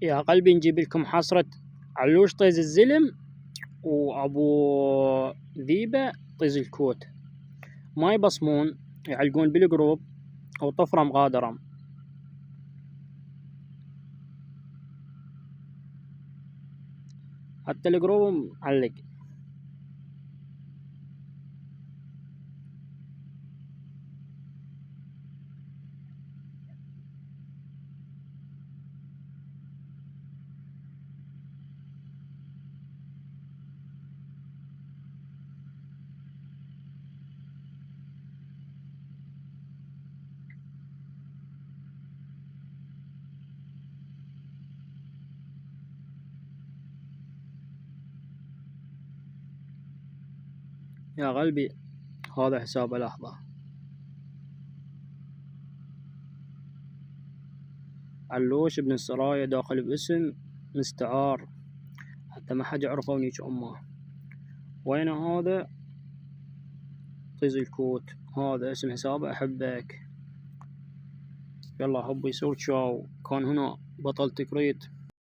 يا قلبي نجيب لكم حصرة علوش طيز الزلم وأبو ذيبة طيز الكوت، ما يبصمون يعلقون بالقروب أو طفرة مغادرة. حتى القروب معلق. يا قلبي هذا حساب لحظة. علوش ابن السرايا داخل باسم مستعار حتى ما حد يعرفه ونيج أمه. وين هذا طيز الكوت، هذا اسم حسابه أحبك. يلا هب يسوي شاو. كان هنا بطل تكريت.